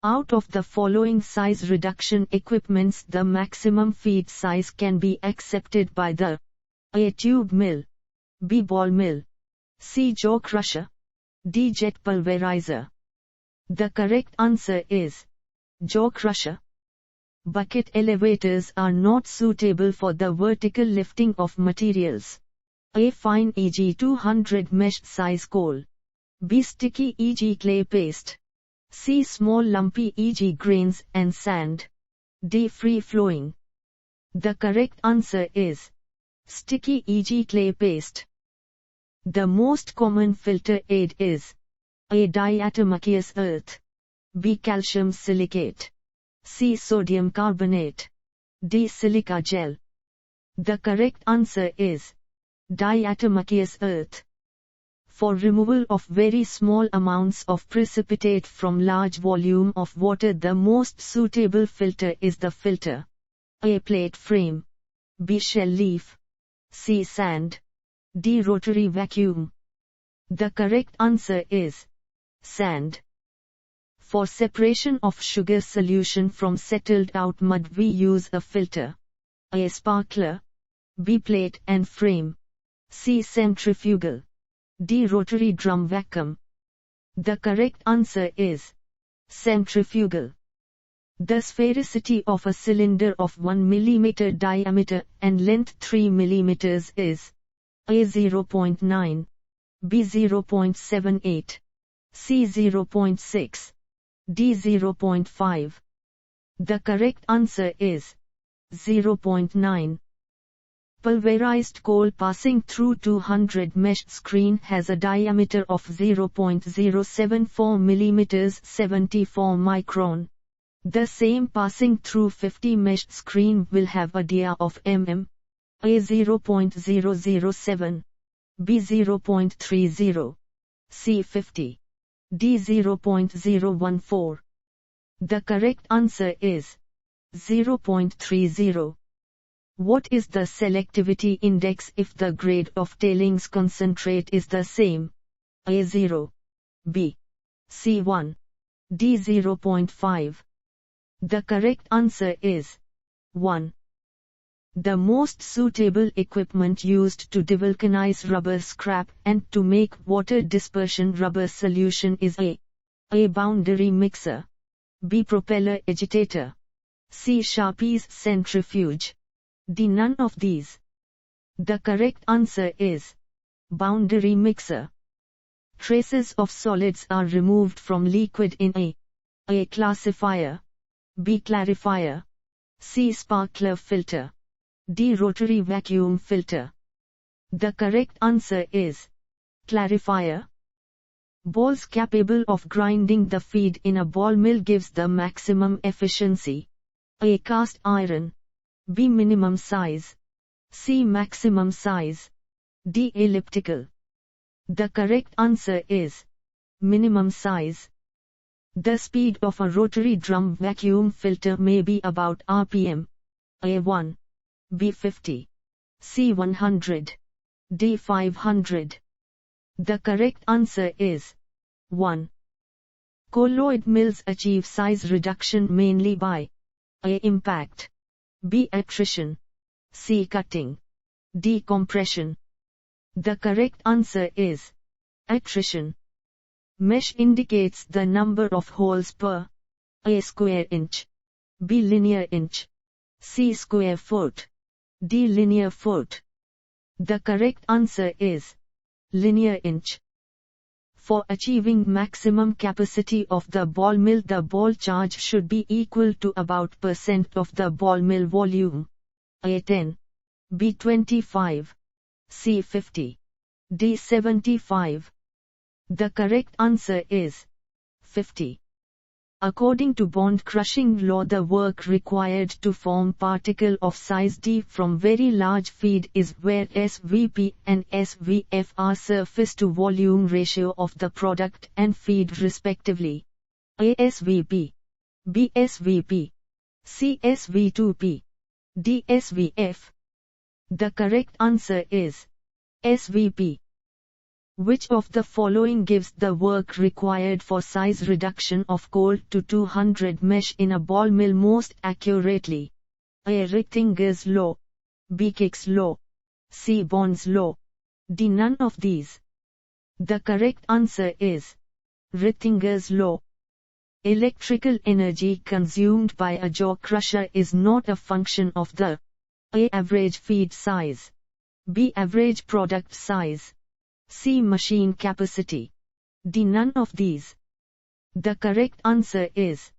Out of the following size reduction equipments, the maximum feed size can be accepted by the A. Tube mill, B. Ball mill, C. Jaw crusher, D. Jet pulverizer. The correct answer is jaw crusher. Bucket elevators are not suitable for the vertical lifting of materials. A. Fine e.g. 200 meshed size coal, B. Sticky e.g. clay paste, C. Small lumpy e.g. grains and sand, D. Free flowing. The correct answer is sticky e.g. clay paste. The most common filter aid is A. Diatomaceous earth, B. Calcium silicate, C. Sodium carbonate, D. Silica gel. The correct answer is diatomaceous earth. For removal of very small amounts of precipitate from large volume of water, the most suitable filter is the filter A. Plate frame, B. Shell leaf, C. Sand, D. Rotary vacuum. The correct answer is sand. For separation of sugar solution from settled out mud, we use a filter A. Sparkler, B. Plate and frame, C. Centrifugal, D. Rotary drum vacuum. The correct answer is centrifugal. The sphericity of a cylinder of 1 mm diameter and length 3 mm is A. 0.9, B. 0.78, C. 0.6, D. 0.5. The correct answer is 0.9. Pulverized coal passing through 200 meshed screen has a diameter of 0.074 mm 74 micron. The same passing through 50 meshed screen will have a dia of mm. A. 0.007, B. 0.30, C. 50, D. 0.014. The correct answer is 0.30. What is the selectivity index if the grade of tailings concentrate is the same? A. 0, B, C. 1, D. 0.5. The correct answer is 1. The most suitable equipment used to devulcanize rubber scrap and to make water dispersion rubber solution is A. Boundary mixer, B. Propeller agitator, C. Sharpie's centrifuge, D. None of these. The correct answer is boundary mixer. Traces of solids are removed from liquid in A. Classifier, B. Clarifier, C. Sparkler filter, D. Rotary vacuum filter. The correct answer is clarifier. Balls capable of grinding the feed in a ball mill gives the maximum efficiency. A. Cast iron, B. Minimum size, C. Maximum size, D. Elliptical. The correct answer is minimum size. The speed of a rotary drum vacuum filter may be about RPM. A. 1, B. 50, C. 100, D. 500. The correct answer is 1. Colloid mills achieve size reduction mainly by A. Impact, B. Attrition, C. Cutting, D. Compression. The correct answer is attrition. Mesh indicates the number of holes per A. Square inch, B. Linear inch, C. Square foot, D. Linear foot. The correct answer is linear inch. For achieving maximum capacity of the ball mill, the ball charge should be equal to about % of the ball mill volume. A. 10, B. 25, C. 50, D. 75. The correct answer is 50. According to bond crushing law, the work required to form particle of size d from very large feed is where SVP and SVF are surface to volume ratio of the product and feed respectively. A. SVP, B. SVP, C. SV2P, D. SVF. The correct answer is SVP. Which of the following gives the work required for size reduction of gold to 200 mesh in a ball mill most accurately? A. Rittingers law. B. Kick's law. C. Bond's law. D. None of these. The correct answer is Rittingers law. Electrical energy consumed by a jaw crusher is not a function of the A. Average feed size. B. Average product size. C. Machine capacity. D. None of these. The correct answer is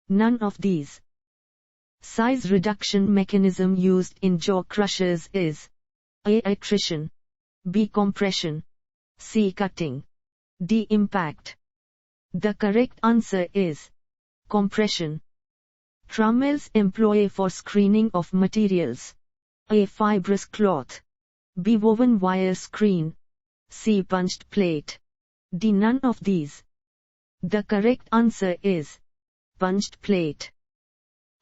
none of these. Size reduction mechanism used in jaw crushers is A. Attrition. B. Compression. C. Cutting. D. Impact. The correct answer is compression. Trommels employ for screening of materials. A. Fibrous cloth. B. Woven wire screen. C. Punched plate. D. None of these. The correct answer is punched plate.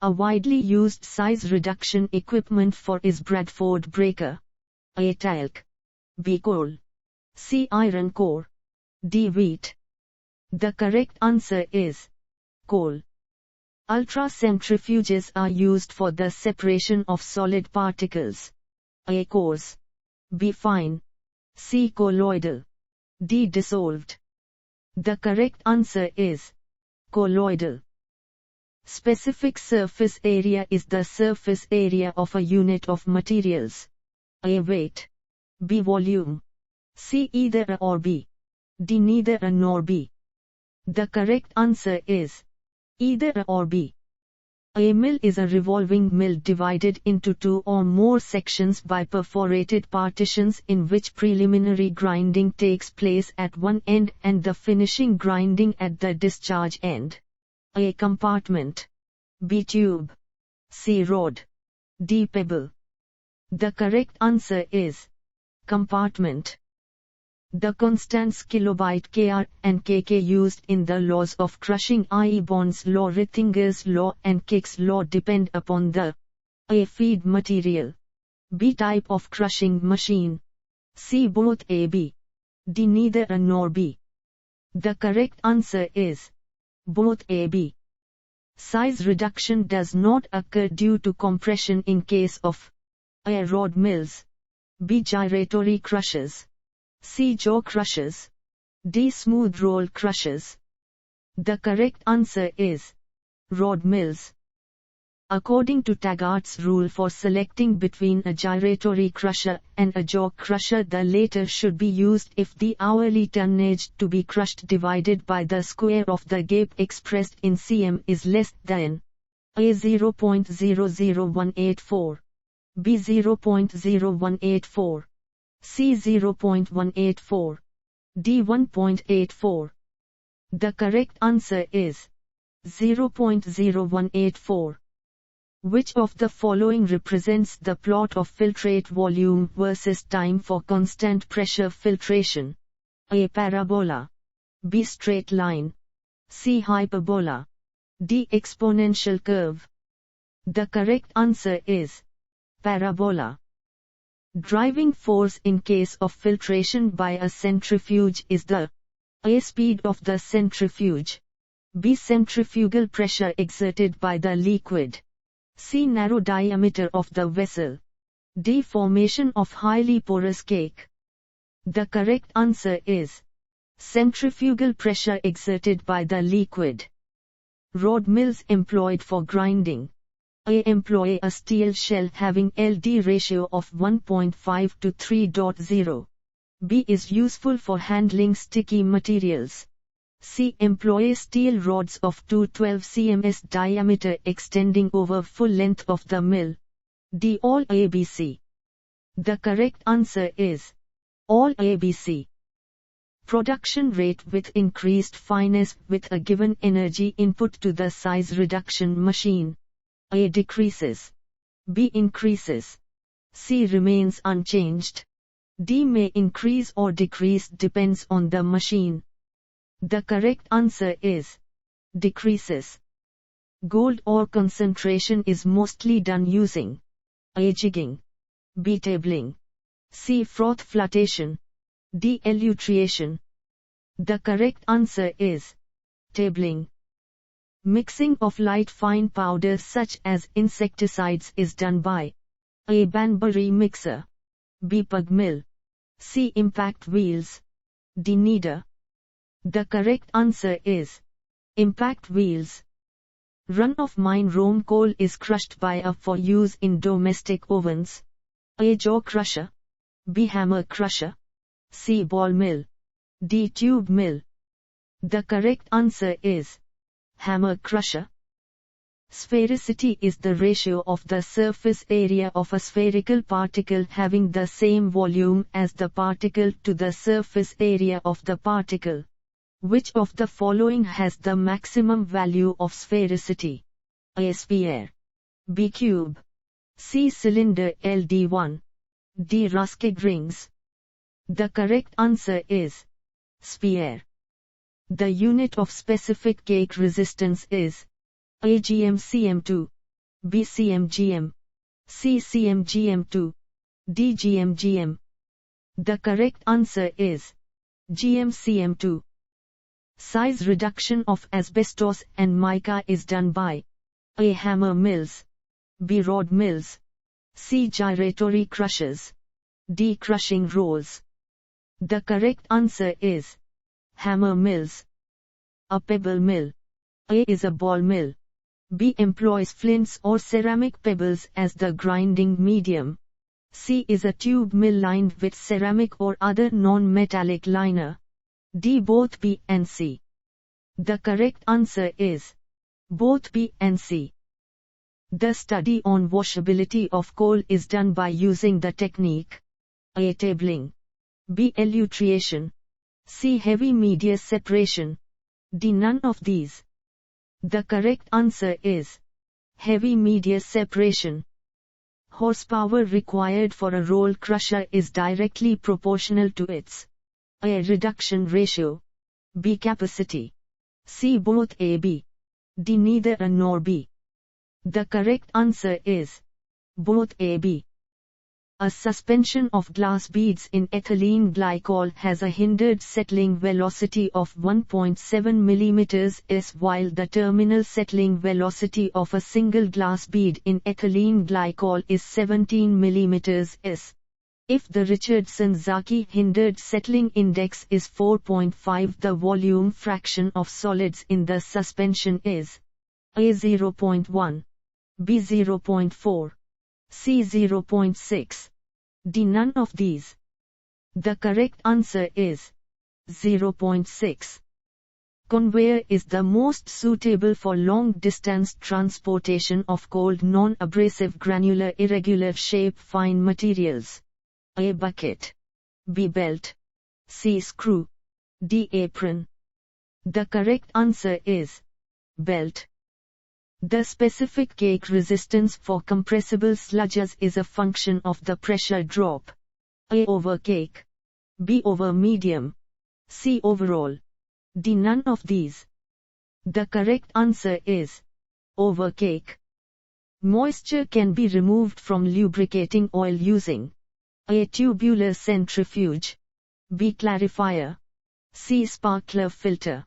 A widely used size reduction equipment for is Bradford breaker. A. Talc. B. Coal. C. Iron core. D. Wheat. The correct answer is coal. Ultracentrifuges are used for the separation of solid particles. A. Coarse. B. Fine. C. Colloidal. D. Dissolved. The correct answer is colloidal. Specific surface area is the surface area of a unit of materials. A. Weight. B. Volume. C. Either A or B. D. Neither A nor B. The correct answer is either A or B. A mill is a revolving mill divided into two or more sections by perforated partitions in which preliminary grinding takes place at one end and the finishing grinding at the discharge end. A. Compartment. B. Tube. C. Rod. D. Pebble. The correct answer is compartment. The constants kilobyte Kr and Kk used in the laws of crushing, i.e. Bond's law, Rittingers' law and Kick's law, depend upon the A. Feed material. B. Type of crushing machine. C. Both A, B. D. Neither A nor B. The correct answer is both A, B. Size reduction does not occur due to compression in case of A. Rod mills. B. Gyratory crushers. C. Jaw crushers. D. Smooth roll crushers. The correct answer is rod mills. According to Taggarts' rule for selecting between a gyratory crusher and a jaw crusher, the latter should be used if the hourly tonnage to be crushed divided by the square of the gape expressed in cm is less than A. 0.00184, B. 0.0184, C. 0.184, D. 1.84. The correct answer is 0.0184. Which of the following represents the plot of filtrate volume versus time for constant pressure filtration? A. Parabola. B. Straight line. C. Hyperbola. D. Exponential curve. The correct answer is parabola. Driving force in case of filtration by a centrifuge is the A. Speed of the centrifuge. B. Centrifugal pressure exerted by the liquid. C. Narrow diameter of the vessel. D. Formation of highly porous cake. The correct answer is centrifugal pressure exerted by the liquid. Rod mills employed for grinding. A. Employ a steel shell having LD ratio of 1.5 to 3.0. B. Is useful for handling sticky materials. C. Employ steel rods of 212 cms diameter extending over full length of the mill. D. All ABC. The correct answer is all ABC. Production rate with increased fineness with a given energy input to the size reduction machine. A. Decreases. B. Increases. C. Remains unchanged. D. May increase or decrease, depends on the machine. The correct answer is decreases. Gold ore concentration is mostly done using A. Jigging. B. Tabling. C. Froth flotation. D. Elutriation. The correct answer is tabling. Mixing of light fine powders such as insecticides is done by A. Banbury mixer, B. pug mill, C. impact wheels, D. kneader. The correct answer is impact wheels. Run-of-mine Rome coal is crushed by A. for use in domestic ovens, A. jaw crusher, B. hammer crusher, C. ball mill, D. tube mill. The correct answer is hammer crusher. Sphericity is the ratio of the surface area of a spherical particle having the same volume as the particle to the surface area of the particle. Which of the following has the maximum value of sphericity? A. sphere, B. cube, C. cylinder LD1, D. Ruskig rings. The correct answer is sphere. The unit of specific cake resistance is A. GM-cm2, B. cm-gm, C. cm-gm2, D. gm-gm. The correct answer is GM-cm2. Size reduction of asbestos and mica is done by A. hammer mills, B. rod mills, C. gyratory crushers, D. crushing rolls. The correct answer is hammer mills. A pebble mill. A. is a ball mill, B. employs flints or ceramic pebbles as the grinding medium, C. is a tube mill lined with ceramic or other non-metallic liner, D. both B and C. The correct answer is both B and C. The study on washability of coal is done by using the technique A. tabling, B. elutriation, C. heavy media separation, D. none of these. The correct answer is heavy media separation. Horsepower required for a roll crusher is directly proportional to its A. reduction ratio, B. capacity, C. both A B, D. neither A nor B. The correct answer is both A B. A suspension of glass beads in ethylene glycol has a hindered settling velocity of 1.7 mm s while the terminal settling velocity of a single glass bead in ethylene glycol is 17 mm s. If the Richardson-Zaki hindered settling index is 4.5, the volume fraction of solids in the suspension is A. 0.1, B. 0.4, C. 0.6, D. none of these. The correct answer is 0.6. Conveyor is the most suitable for long-distance transportation of cold non-abrasive granular irregular shape fine materials. A. bucket, B. belt, C. screw, D. apron. The correct answer is belt. The specific cake resistance for compressible sludges is a function of the pressure drop. A. over cake, B. over medium, C. overall, D. none of these. The correct answer is over cake. Moisture can be removed from lubricating oil using A. tubular centrifuge, B. clarifier, C. sparkler filter,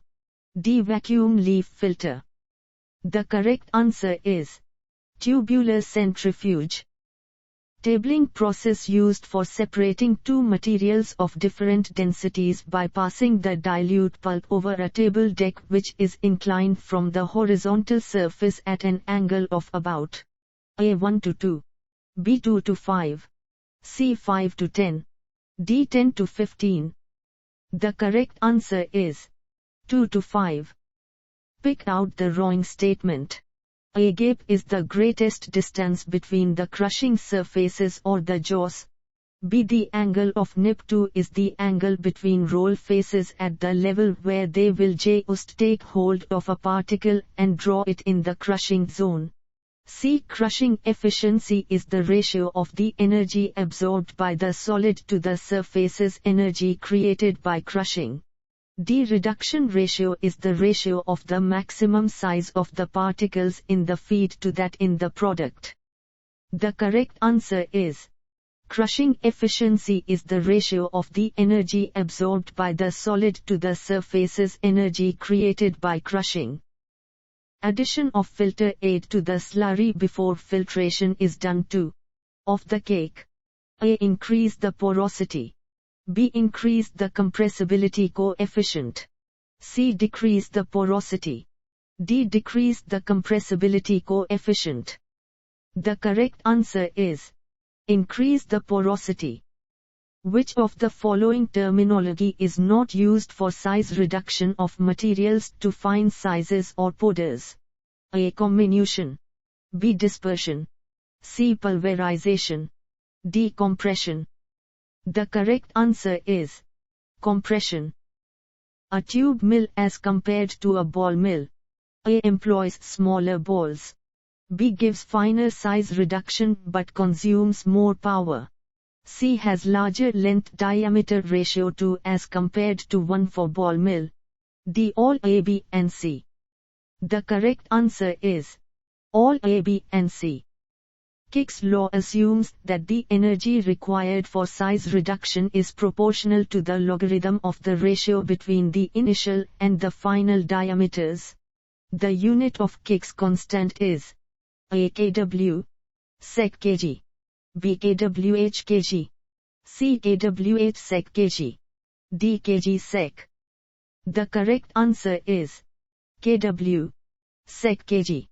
D. vacuum leaf filter. The correct answer is tubular centrifuge. Tabling process used for separating two materials of different densities by passing the dilute pulp over a table deck which is inclined from the horizontal surface at an angle of about A. 1 to 2, B. 2 to 5, C. 5 to 10, D. 10 to 15. The correct answer is 2 to 5. Pick out the wrong statement. A. gape is the greatest distance between the crushing surfaces or the jaws. B. the angle of nip2 is the angle between roll faces at the level where they will just take hold of a particle and draw it in the crushing zone. C. crushing efficiency is the ratio of the energy absorbed by the solid to the surface's energy created by crushing. D. reduction ratio is the ratio of the maximum size of the particles in the feed to that in the product. The correct answer is Crushing efficiency is the ratio of the energy absorbed by the solid to the surface's energy created by crushing. Addition of filtrate to the slurry before filtration is done to of the cake. A. Increase the porosity. B. Increase the compressibility coefficient. C. Decrease the porosity. D. Decrease the compressibility coefficient. The correct answer is increase the porosity. Which of the following terminology is not used for size reduction of materials to fine sizes or powders? A. Comminution. B. Dispersion. C. Pulverization. D. Compression. The correct answer is compression. A tube mill as compared to a ball mill. A. Employs smaller balls. B. Gives finer size reduction but consumes more power. C. Has larger length diameter ratio 2 as compared to 1 for ball mill. D. All A, B, and C. The correct answer is all A, B, and C. Kick's law assumes that the energy required for size reduction is proportional to the logarithm of the ratio between the initial and the final diameters. The unit of Kick's constant is A. kW, sec kg, B. kWh kg, C. kWh sec kg, D. kg sec. The correct answer is kW, sec kg.